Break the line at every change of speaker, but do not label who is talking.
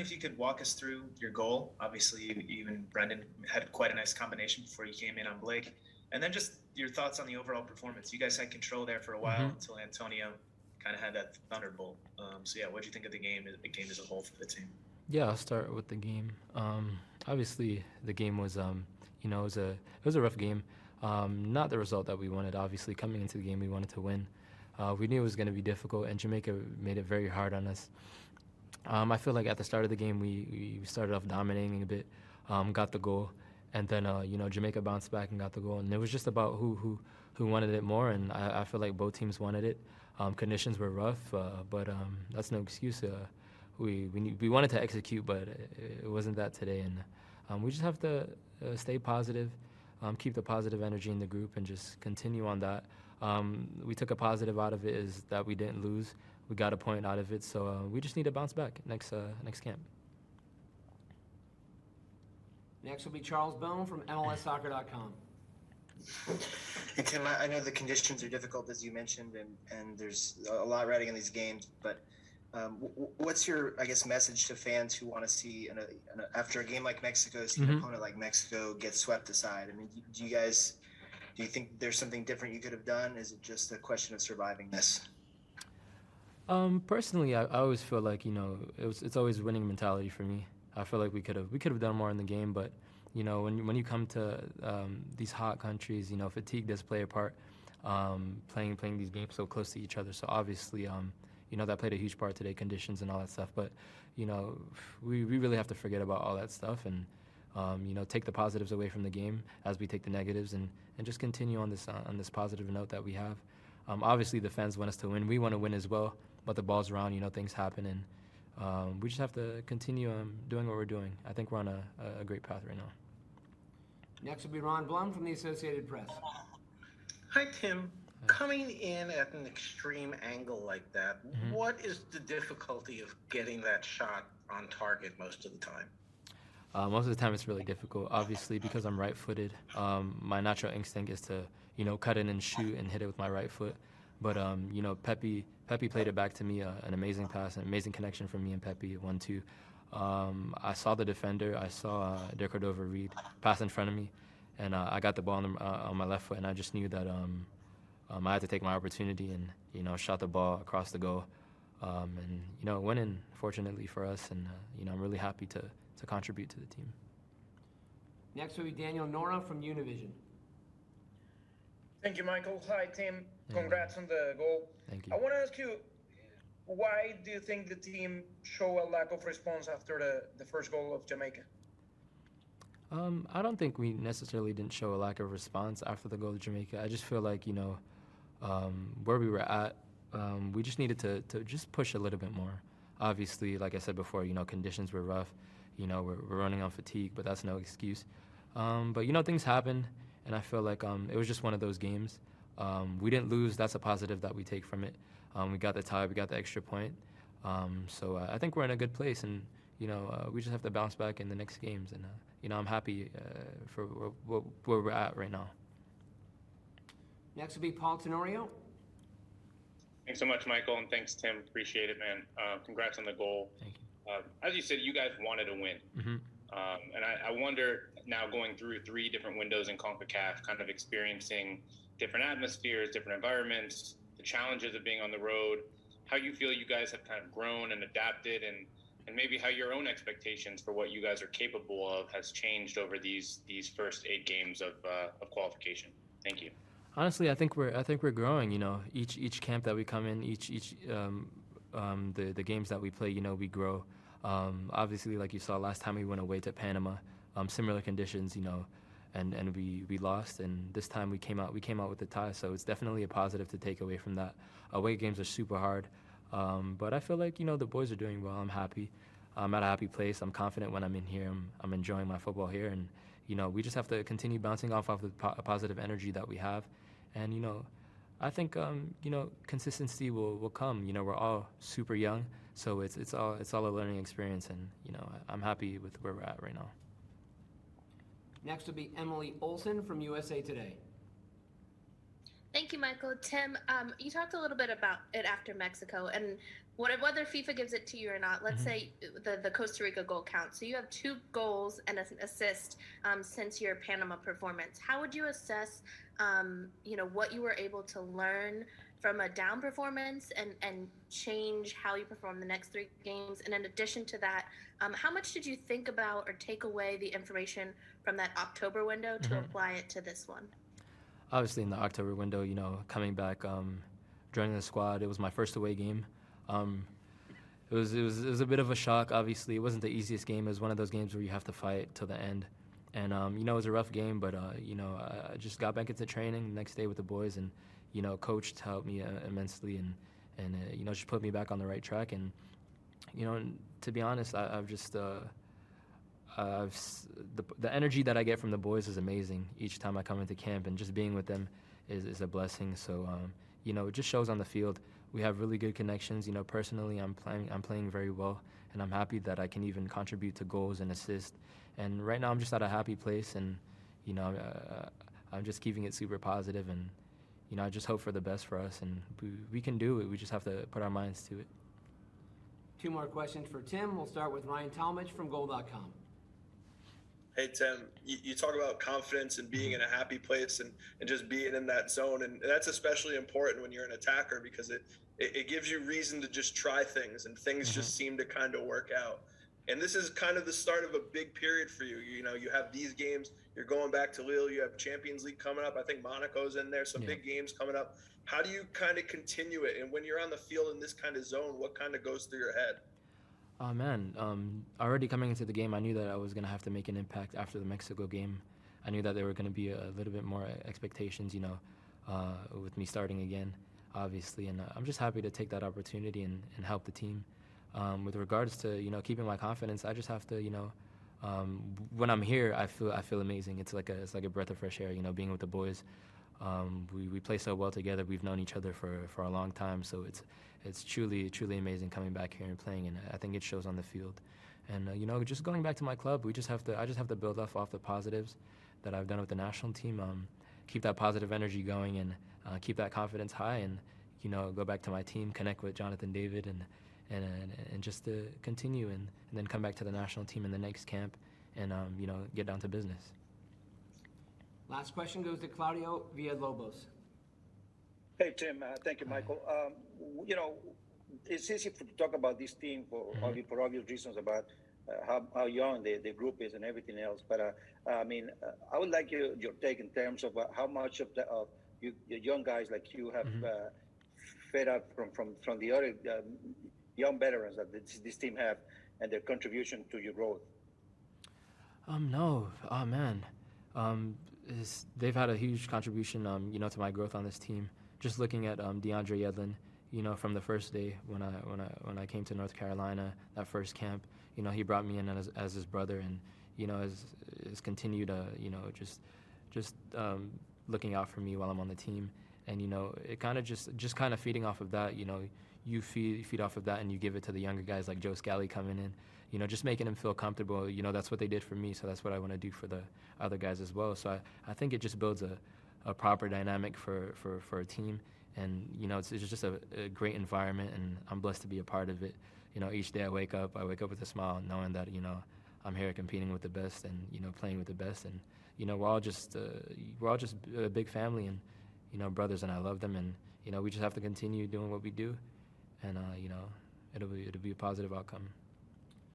if you could walk us through your goal. Obviously, you and Brendan had quite a nice combination before you came in on Blake. And then just your thoughts on the overall performance. You guys had control there for a while until Antonio kind of had that thunderbolt. So yeah, what do you think of the game as a whole for the team?
Yeah, I'll start with the game. Obviously, the game was, it was a rough game. Not the result that we wanted. Obviously, coming into the game, we wanted to win. We knew it was going to be difficult, and Jamaica made it very hard on us. I feel like at the start of the game, we started off dominating a bit, got the goal, and then Jamaica bounced back and got the goal, and it was just about who wanted it more, and I feel like both teams wanted it. Conditions were rough, but that's no excuse. We wanted to execute, but it wasn't that today, and we just have to stay positive, keep the positive energy in the group, and just continue on that. We took a positive out of it is that we didn't lose. We got a point out of it, so we just need to bounce back next camp.
Next will be Charles Bone from MLSsoccer.com.
And Tim, I know the conditions are difficult, as you mentioned, and there's a lot riding on these games, but what's your, I guess, message to fans who want to see, after a game like Mexico, see an opponent like Mexico get swept aside? I mean, do you think there's something different you could have done? Is it just a question of surviving this?
Personally, I always feel like it's always winning mentality for me. I feel like we could have done more in the game, but when you come to these hot countries, fatigue does play a part. Playing these games so close to each other, so obviously that played a huge part today, conditions and all that stuff. But we really have to forget about all that stuff and take the positives away from the game as we take the negatives, and just continue on this positive note that we have. Obviously, the fans want us to win. We want to win as well, but the ball's around, things happen, and we just have to continue doing what we're doing. I think we're on a great path right now.
Next will be Ron Blum from the Associated Press.
Hi, Tim. Coming in at an extreme angle like that, what is the difficulty of getting that shot on target most of the time?
Most of the time it's really difficult. Obviously, because I'm right-footed, my natural instinct is to, cut in and shoot and hit it with my right foot. But, Pepe played it back to me, an amazing pass, an amazing connection from me and Pepe, 1-2. I saw the defender. I saw De Cordova read, pass in front of me, and I got the ball on my left foot, and I just knew that I had to take my opportunity and, shot the ball across the goal. And, winning, fortunately for us, and, I'm really happy to contribute to the team.
Next will be Daniel Nora from Univision.
Thank you, Michael. Hi, Tim. Congrats on the goal.
Thank you.
I want to ask you, why do you think the team show a lack of response after the first goal of Jamaica?
I don't think we necessarily didn't show a lack of response after the goal of Jamaica. I just feel like, where we were at, we just needed to just push a little bit more. Obviously, like I said before, conditions were rough. We're running on fatigue, but that's no excuse. But, things happen, and I feel like it was just one of those games. We didn't lose. That's a positive that we take from it. We got the tie. We got the extra point. So I think we're in a good place, and, we just have to bounce back in the next games. And, I'm happy for where we're at right now.
Next will be Paul Tenorio.
Thanks so much, Michael, and thanks, Tim. Appreciate it, man. Congrats on the goal.
Thank you.
As you said, you guys wanted to win. And I wonder, now going through 3 different windows in CONCACAF, kind of experiencing different atmospheres, different environments, the challenges of being on the road, how you feel you guys have kind of grown and adapted, and maybe how your own expectations for what you guys are capable of has changed over these first 8 games of qualification. Thank you.
Honestly, I think we're growing. Each camp that we come in, the games that we play, we grow. Obviously, like you saw last time we went away to Panama, similar conditions, and we lost. And this time we came out with the tie. So it's definitely a positive to take away from that. Away games are super hard, but I feel like the boys are doing well. I'm happy. I'm at a happy place. I'm confident when I'm in here. I'm enjoying my football here, and we just have to continue bouncing off of the positive energy that we have, and I think consistency will come. We're all super young, so it's all a learning experience, and I'm happy with where we're at right now.
Next will be Emily Olson from USA Today.
Thank you, Michael. Tim, you talked a little bit about it after Mexico, and whether FIFA gives it to you or not, let's say the Costa Rica goal counts. So you have 2 goals and an assist since your Panama performance. How would you assess, what you were able to learn from a down performance and change how you perform the next 3 games? And in addition to that, how much did you think about or take away the information from that October window to apply it to this one?
Obviously, in the October window, coming back, joining the squad, it was my first away game. It was a bit of a shock. Obviously, it wasn't the easiest game. It was one of those games where you have to fight till the end, and it was a rough game. But I just got back into training the next day with the boys, and coach helped me immensely, and just put me back on the right track. And to be honest, I've just the energy that I get from the boys is amazing each time I come into camp, and just being with them is a blessing. So it just shows on the field. We have really good connections. Personally, I'm playing very well, and I'm happy that I can even contribute to goals and assists. And right now, I'm just at a happy place, and I'm just keeping it super positive, and I just hope for the best for us, and we can do it. We just have to put our minds to it.
2 more questions for Tim. We'll start with Ryan Talmadge from Goal.com.
Hey, Tim, you talk about confidence and being in a happy place and just being in that zone. And that's especially important when you're an attacker, because it gives you reason to just try things, and things just seem to kind of work out. And this is kind of the start of a big period for you. You have these games. You're going back to Lille. You have Champions League coming up. I think Monaco's in there. Some big games coming up. How do you kind of continue it? And when you're on the field in this kind of zone, what kind of goes through your head?
Oh, man. Already coming into the game, I knew that I was going to have to make an impact after the Mexico game. I knew that there were going to be a little bit more expectations, with me starting again, obviously. And I'm just happy to take that opportunity and help the team. With regards to, keeping my confidence, I just have to, when I'm here, I feel amazing. It's like a breath of fresh air, being with the boys. We play so well together. We've known each other for a long time, so it's truly amazing coming back here and playing, and I think it shows on the field. And just going back to my club, I just have to build off the positives that I've done with the national team. Keep that positive energy going, and keep that confidence high, and go back to my team, connect with Jonathan David, and just to continue, and then come back to the national team in the next camp, and get down to business.
Last question goes to Claudio Villalobos.
Hey, Tim. Thank you, Michael. It's easy to talk about this team for obvious reasons about how young the group is and everything else. But I would like your take in terms of how much of you young guys like you have fed up from the other young veterans that this team have, and their contribution to your growth.
No. Oh, man. They've had a huge contribution, to my growth on this team. Just looking at DeAndre Yedlin, from the first day when I came to North Carolina, that first camp, he brought me in as his brother, and has continued, just looking out for me while I'm on the team, and it kind of just kind of feeding off of that, you feed off of that, and you give it to the younger guys like Joe Scally coming in. Just making them feel comfortable. That's what they did for me, so that's what I want to do for the other guys as well. So I think it just builds a proper dynamic for a team, and it's just a great environment, and I'm blessed to be a part of it. Each day I wake up with a smile, knowing that I'm here competing with the best, and playing with the best, and we're all just a big family, and brothers, and I love them, and we just have to continue doing what we do, and it'll be a positive outcome.